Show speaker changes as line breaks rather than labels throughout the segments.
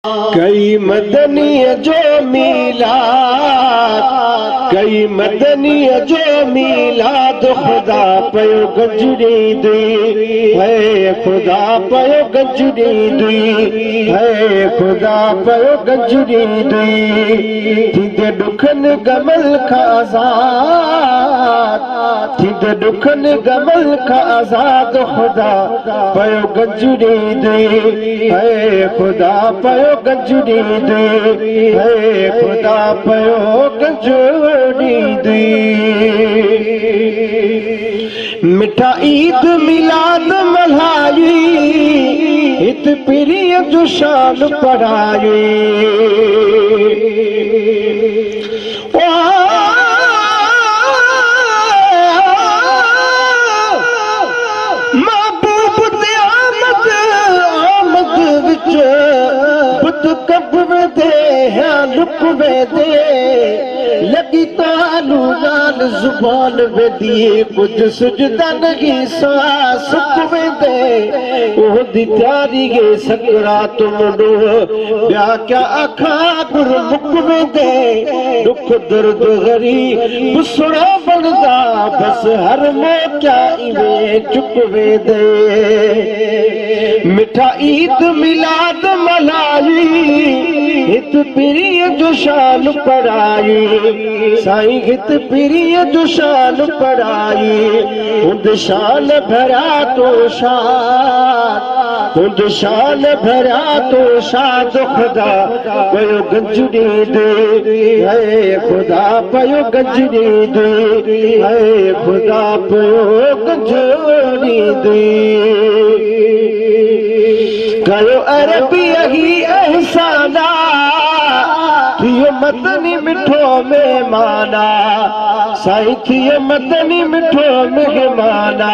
कई मदनीअ जो मीलाद, कई मदनीअ जो मीलाद खुदा पयो गजरी दुई है, खुदा पयो गजरी दुई है, खुदा पयो गजरी दुई थींदे दुखन गमल का आजाद, थींदे दुखन गमल का आजाद खुदा पयो गजरी दुई है, खुदा पयो गजरी दुई है, खुदा पयो गजरी दुई मिठा ईद मिलाद मल्हाई हित पीरीअ जो शान पढ़ाई महबूब ते आमद आमद विच बुत कब दे लुक दे लगी तालू नाल जुबान वेदिए कुछ सुजदा नहीं सा सुख दे ओदी त्यारी गे सकरात मुंडो ब्या क्या आखा गुर मुक दे दुख दर्द गरी बुसड़ा बनदा बस हर मौका इवे चुक दे मिठा ईद मिलाद मल्हाई हित पीरीअ जो शान पढ़ाई साईं हित पीरीअ जो शान पढ़ाई हुंद शान भरा तो शाद हुंद शान भरा तो शाद खुदा पयो गजरी दुई है, खुदा पयो गजरी दुई है, खुदा पयो गजरी दुई कयो अरबी ही एहसाना थियो मदनी मिठो मेहमाना साईं थियो मदनी मिठो मेहमाना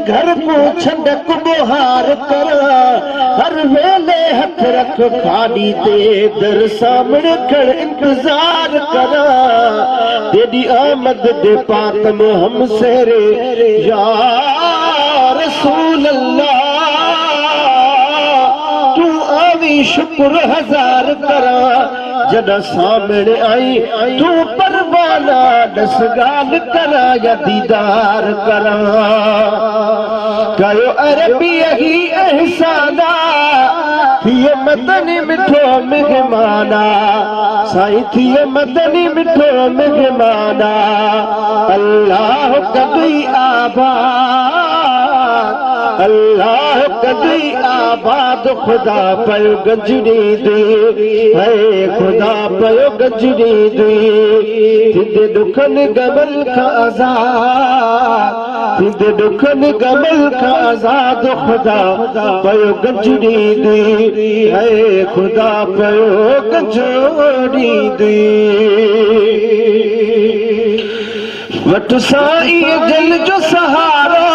घर को छंडक बुहार कर हर वेले हथ रख खाड़ी ते दर सामने खड़ इंतजार कर तेरी आमद दे पातम हम सेरे या रसूल अल्लाह तू आवी शुक्र हजार करा जदा सामने आई तू परवाना दस गाल करा या दीदार करा कयो अरबी ही एहसाना थिए मदनी मिठो मेहमाना साईं थिए मदनी मिठो मेहमाना अल्लाह कदी आबाद अल्लाह कदी आबाद खुदा पयो गजरी दुई है, खुदा पयो गजरी दुई थींदे दुखन गमल का आजाद थींदे दुखन गमल का आजाद खुदा पयो गजरी दुई है, खुदा पयो गजरी दुई वट साईं जल जो सहारो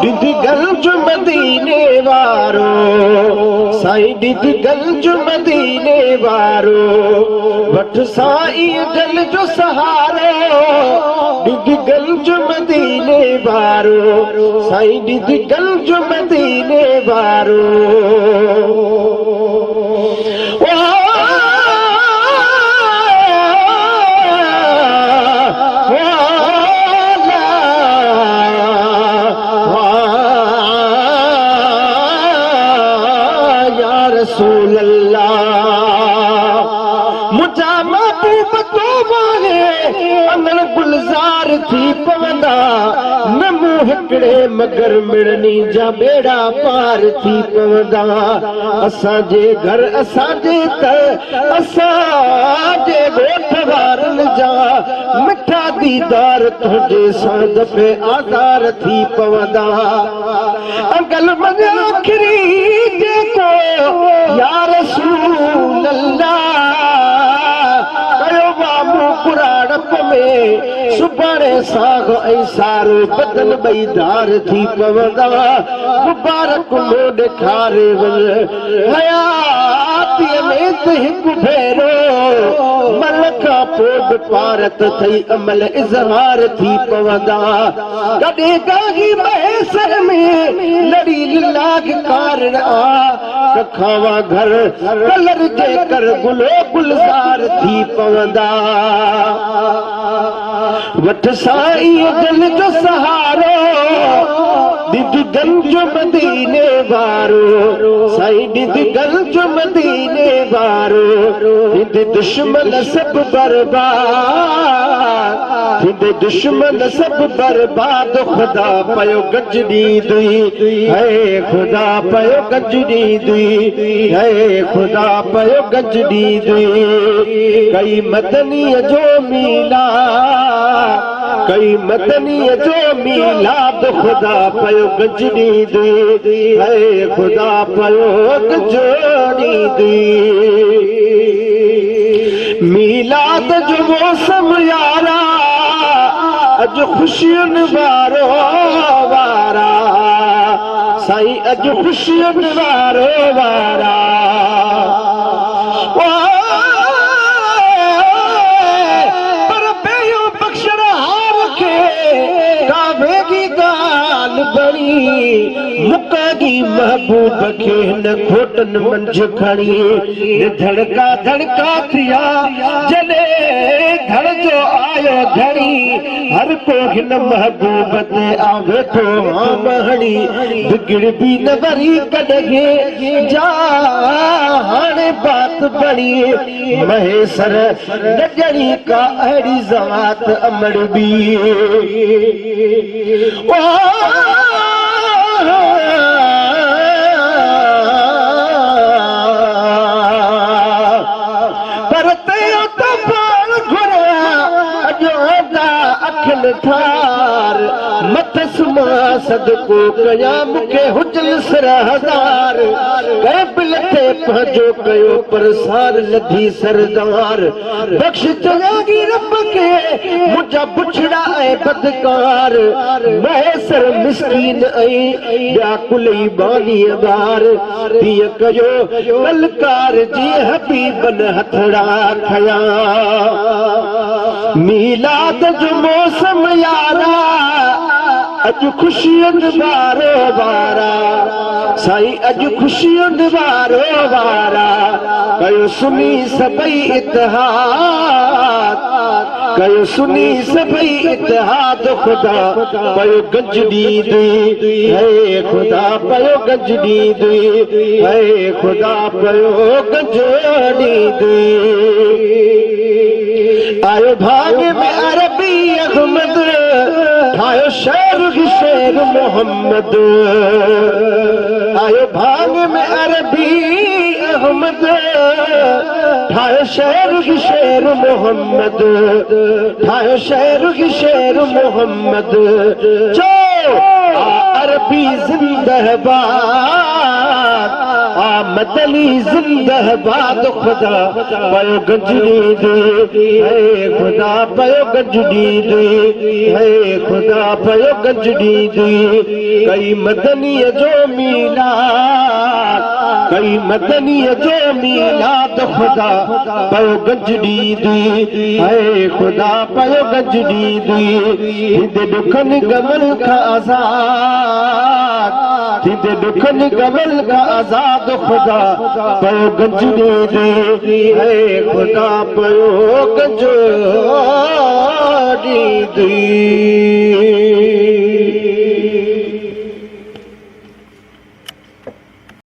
डिदगल जो मदीने वारो साईं डिदगल जो मदीने वारो वट साईं जल जो सहारो डिदगल जो मदीने वारो साईं डिदगल जो मदीने वारो रसूल अल्लाह मुझा महबूब तो माने अंगण गुलजार थी पवंदा न मूं हिकड़े मगर मिड़नी जा बेड़ा पार थी पवंदा असांजे घर असांजे तर असांजे ॻोठ वारनि जा मिठा दीदार तुंहिंजे सां दफ़े आधार थी पवंदा अंगल मग आखिरी जेको या रसूल अल्लाह कयो मामू पुराणप में सुभाणे साग ऐं सारो बदन बई धार थी पवंदा मुबारक मोड खारे वल हयातीअ में त हिकु भेरो मल खां पोइ पारत थई अमल इज़हार थी पवंदा कॾहिं गाही महसर में लड़ी लाग कारण आ खावा घर कलर जे कर गुलो गुलजार थी पवंदा वठ साईं दिल जो सहारो दिद गंज मदीने वारो साईं दिद गंज मदीने वारो दिद दुश्मन सब बर्बाद दिद दुश्मन सब बर्बाद खुदा पयो गंज दी है खुदा पयो गंज दी है खुदा पयो गंज दी कई मदनी जो मीला कई मदनी जो मीलाद खुदा पयो गंजनी दी है खुदा पयो गंजनी दी मीलाद जो मौसम यारा अज खुशियुनि वारो वारा साईं अज खुशियुनि वारो वारा मुकागी महबूब खे न खोटन मंझ खणी धड़का धड़का थिया जॾे धड़ जो आयो धड़ी हर को हिन महबूब ते आवे थो महणी बिगड़ बि न वरी कॾहिं जा हाणे बात बणी महेसर न ॼणी का अहिड़ी ज़ात अमर बि पर तयो तो पाण घुरिया अॼोदा अखिल थार मथस मां सदको कया मूंखे हुजल सरहदार कैबिल थे पंहिंजो कयो पर सार लधी सरदार बख्श चङी रब खे मुंहिंजा बुछड़ा ऐं बदकार महेसर मिस्कीन ऐं ॿिया कुलई बानीअ ॿार तीअं कयो कलकार जी हबीबन हथड़ा खया मीलाद जो मौसम यारा अज खुशियुनि वारो वारा साईं अज खुशियुनि वारो वारा कयो सुनी सभई इतिहाद कयो सुनी सभई इतिहाद खुदा पयो गंज दी है खुदा पयो गंज दी है खुदा पयो गंज दी आयो भाग में अरबी अहमद ठायो शेर शेर मोहम्मद आयो भाग में अरबी अहमद ठायो शेर मोहम्मद ठायो शेर मोहम्मद जो अरबी जिंदाबाद मदनी जिंदाबाद खुदा पयो गंजनी दी है खुदा पयो गंजनी दी है खुदा पयो गंजनी दी कई मदनी जो मीलाद कई मदनी जो मीलाद खुदा पयो गंजनी दी है खुदा पयो गंजनी दी हिंदे दुखन गमल का आजाद हिंदे दुखन गमल का आजाद खुदा पयो गंजनी दी है खुदा पयो गंजनी दी